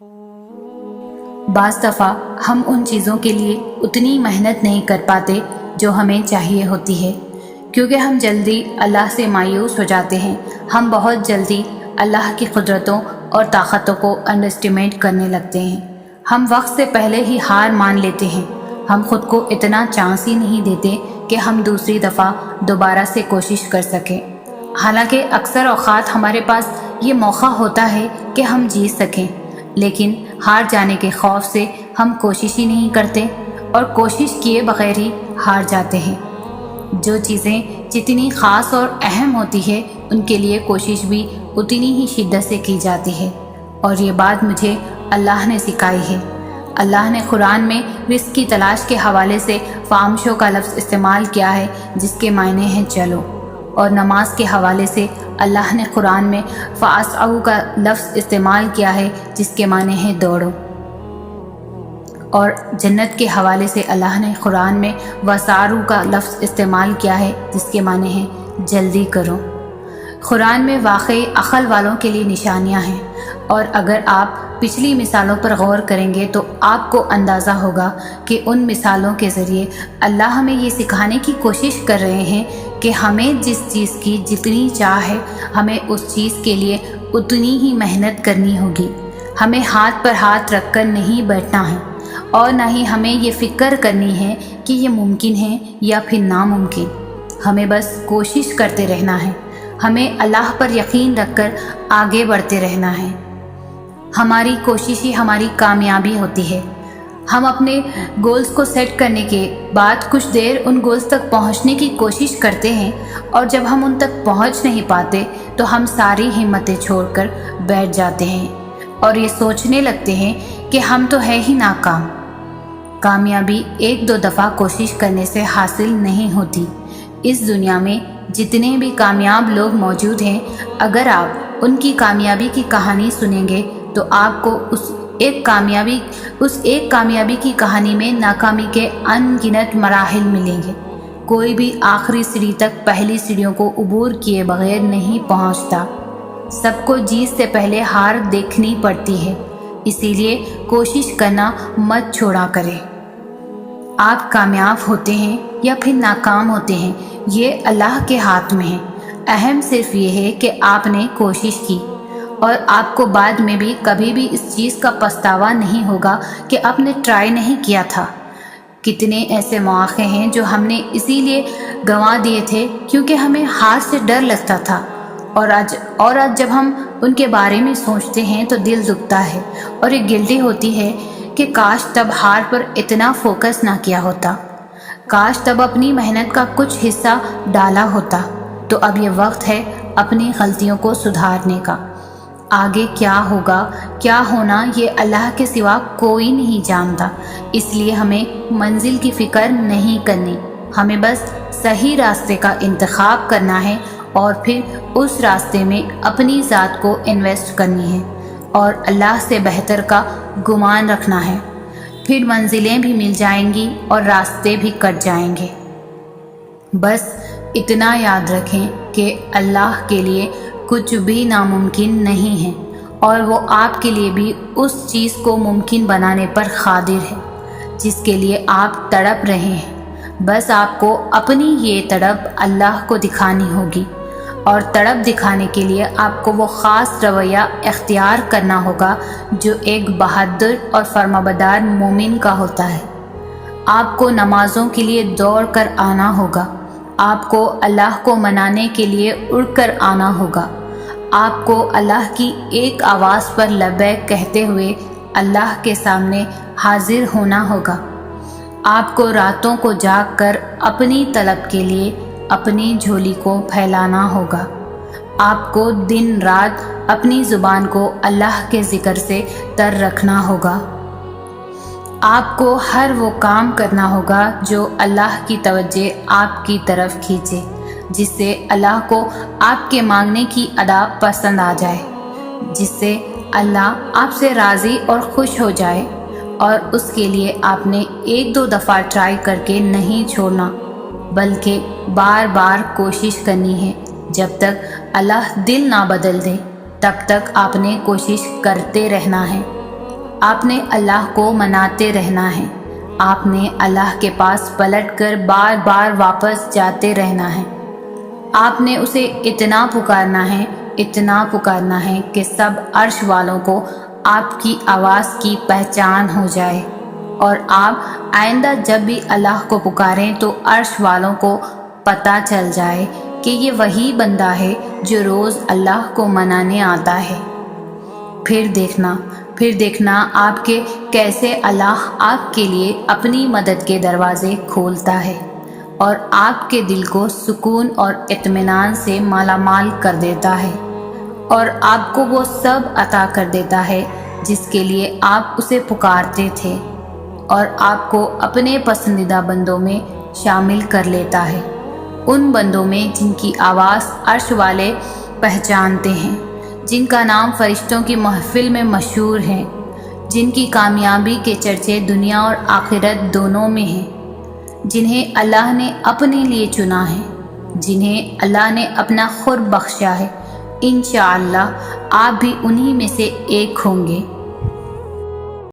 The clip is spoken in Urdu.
بعض دفعہ ہم ان چیزوں کے لیے اتنی محنت نہیں کر پاتے جو ہمیں چاہیے ہوتی ہے، کیونکہ ہم جلدی اللہ سے مایوس ہو جاتے ہیں۔ ہم بہت جلدی اللہ کی قدرتوں اور طاقتوں کو انڈر اسٹیمیٹ کرنے لگتے ہیں۔ ہم وقت سے پہلے ہی ہار مان لیتے ہیں۔ ہم خود کو اتنا چانس ہی نہیں دیتے کہ ہم دوسری دفعہ دوبارہ سے کوشش کر سکیں، حالانکہ اکثر اوقات ہمارے پاس یہ موقع ہوتا ہے کہ ہم جیت سکیں، لیکن ہار جانے کے خوف سے ہم کوشش ہی نہیں کرتے اور کوشش کیے بغیر ہی ہار جاتے ہیں۔ جو چیزیں جتنی خاص اور اہم ہوتی ہے ان کے لیے کوشش بھی اتنی ہی شدت سے کی جاتی ہے، اور یہ بات مجھے اللہ نے سکھائی ہے۔ اللہ نے قرآن میں رزق کی تلاش کے حوالے سے فامشو کا لفظ استعمال کیا ہے جس کے معنی ہیں چلو، اور نماز کے حوالے سے اللہ نے قرآن میں فاسعوا کا لفظ استعمال کیا ہے جس کے معنی ہیں دوڑو، اور جنت کے حوالے سے اللہ نے قرآن میں وسارو کا لفظ استعمال کیا ہے جس کے معنی ہیں جلدی کرو۔ قرآن میں واقعی عقل والوں کے لیے نشانیاں ہیں، اور اگر آپ پچھلی مثالوں پر غور کریں گے تو آپ کو اندازہ ہوگا کہ ان مثالوں کے ذریعے اللہ ہمیں یہ سکھانے کی کوشش کر رہے ہیں کہ ہمیں جس چیز کی جتنی چاہ ہے ہمیں اس چیز کے لیے اتنی ہی محنت کرنی ہوگی۔ ہمیں ہاتھ پر ہاتھ رکھ کر نہیں بیٹھنا ہے، اور نہ ہی ہمیں یہ فکر کرنی ہے کہ یہ ممکن ہے یا پھر ناممکن۔ ہمیں بس کوشش کرتے رہنا ہے، ہمیں اللہ پر یقین رکھ کر آگے بڑھتے رہنا ہے۔ ہماری کوشش ہی ہماری کامیابی ہوتی ہے۔ ہم اپنے گولز کو سیٹ کرنے کے بعد کچھ دیر ان گولز تک پہنچنے کی کوشش کرتے ہیں، اور جب ہم ان تک پہنچ نہیں پاتے تو ہم ساری ہمتیں چھوڑ کر بیٹھ جاتے ہیں اور یہ سوچنے لگتے ہیں کہ ہم تو ہے ہی ناکام۔ کامیابی ایک دو دفعہ کوشش کرنے سے حاصل نہیں ہوتی۔ اس دنیا میں جتنے بھی کامیاب لوگ موجود ہیں، اگر آپ ان کی کامیابی کی کہانی سنیں گے تو آپ کو اس ایک کامیابی کی کہانی میں ناکامی کے ان گنت مراحل ملیں گے۔ کوئی بھی آخری سیڑھی تک پہلی سیڑھیوں کو عبور کیے بغیر نہیں پہنچتا۔ سب کو جیت سے پہلے ہار دیکھنی پڑتی ہے، اسی لیے کوشش کرنا مت چھوڑا کریں۔ آپ کامیاب ہوتے ہیں یا پھر ناکام ہوتے ہیں، یہ اللہ کے ہاتھ میں ہے۔ اہم صرف یہ ہے کہ آپ نے کوشش کی، اور آپ کو بعد میں بھی کبھی بھی اس چیز کا پچھتاوا نہیں ہوگا کہ آپ نے ٹرائی نہیں کیا تھا۔ کتنے ایسے مواقع ہیں جو ہم نے اسی لیے گنوا دیے تھے کیونکہ ہمیں ہار سے ڈر لگتا تھا، اور آج جب ہم ان کے بارے میں سوچتے ہیں تو دل دکھتا ہے اور ایک گلٹی ہوتی ہے کہ کاش تب ہار پر اتنا فوکس نہ کیا ہوتا، کاش تب اپنی محنت کا کچھ حصہ ڈالا ہوتا۔ تو اب یہ وقت ہے اپنی غلطیوں کو سدھارنے کا۔ آگے کیا ہوگا، کیا ہونا، یہ اللہ کے سوا کوئی نہیں جانتا، اس لیے ہمیں منزل کی فکر نہیں کرنی، ہمیں بس صحیح راستے کا انتخاب کرنا ہے اور پھر اس راستے میں اپنی ذات کو انویسٹ کرنی ہے اور اللہ سے بہتر کا گمان رکھنا ہے۔ پھر منزلیں بھی مل جائیں گی اور راستے بھی کٹ جائیں گے۔ بس اتنا یاد رکھیں کہ اللہ کے لیے کچھ بھی ناممکن نہیں ہے، اور وہ آپ کے لیے بھی اس چیز کو ممکن بنانے پر قادر ہے جس کے لیے آپ تڑپ رہے ہیں۔ بس آپ کو اپنی یہ تڑپ اللہ کو دکھانی ہوگی، اور تڑپ دکھانے کے لیے آپ کو وہ خاص رویہ اختیار کرنا ہوگا جو ایک بہادر اور فرمانبردار مومن کا ہوتا ہے۔ آپ کو نمازوں کے لیے دوڑ کر آنا ہوگا، آپ کو اللہ کو منانے کے لیے اڑ کر آنا ہوگا، آپ کو اللہ کی ایک آواز پر لبیک کہتے ہوئے اللہ کے سامنے حاضر ہونا ہوگا۔ آپ کو راتوں کو جاگ کر اپنی طلب کے لیے اپنی جھولی کو پھیلانا ہوگا۔ آپ کو دن رات اپنی زبان کو اللہ کے ذکر سے تر رکھنا ہوگا۔ آپ کو ہر وہ کام کرنا ہوگا جو اللہ کی توجہ آپ کی طرف کھینچے، جس سے اللہ کو آپ کے مانگنے کی ادا پسند آ جائے، جس سے اللہ آپ سے راضی اور خوش ہو جائے، اور اس کے لیے آپ نے ایک دو دفعہ ٹرائی کر کے نہیں چھوڑنا بلکہ بار بار کوشش کرنی ہے۔ جب تک اللہ دل نہ بدل دے تب تک آپ نے کوشش کرتے رہنا ہے۔ آپ نے اللہ کو مناتے رہنا ہے، آپ نے اللہ کے پاس پلٹ کر بار بار واپس جاتے رہنا ہے، آپ نے اسے اتنا پکارنا ہے کہ سب عرش والوں کو آپ کی آواز کی پہچان ہو جائے، اور آپ آئندہ جب بھی اللہ کو پکاریں تو عرش والوں کو پتہ چل جائے کہ یہ وہی بندہ ہے جو روز اللہ کو منانے آتا ہے۔ پھر دیکھنا آپ کے کیسے اللہ آپ کے لیے اپنی مدد کے دروازے کھولتا ہے اور آپ کے دل کو سکون اور اطمینان سے مالا مال کر دیتا ہے، اور آپ کو وہ سب عطا کر دیتا ہے جس کے لیے آپ اسے پکارتے تھے، اور آپ کو اپنے پسندیدہ بندوں میں شامل کر لیتا ہے، ان بندوں میں جن کی آواز عرش والے پہچانتے ہیں، جن کا نام فرشتوں کی محفل میں مشہور ہے، جن کی کامیابی کے چرچے دنیا اور آخرت دونوں میں ہیں، جنہیں اللہ نے اپنے لیے چنا ہے، جنہیں اللہ نے اپنا قرب بخشا ہے۔ انشاءاللہ آپ بھی انہی میں سے ایک ہوں گے۔